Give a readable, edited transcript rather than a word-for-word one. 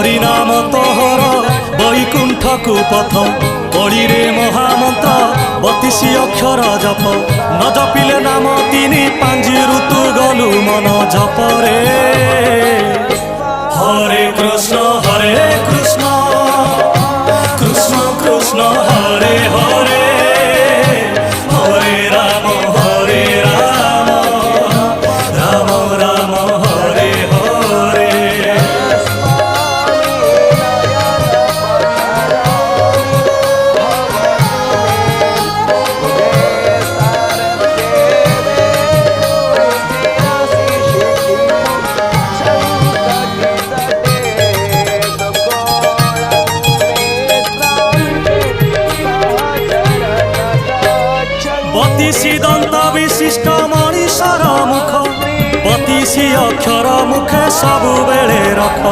हरिनाम तोहर बैकुंठकु पथ कली रे महामंत्र 32 अक्षर जप न जपिले नाम 3-5 ऋतु गलु मन जपरे हरे कृष्ण कृष्ण कृष्ण हरे हरे हरे राम राम राम हरे हरे। बतीसी दंत विशिष्ट मनीषर मुख 32 अक्षर मुखे सबु बेले रख।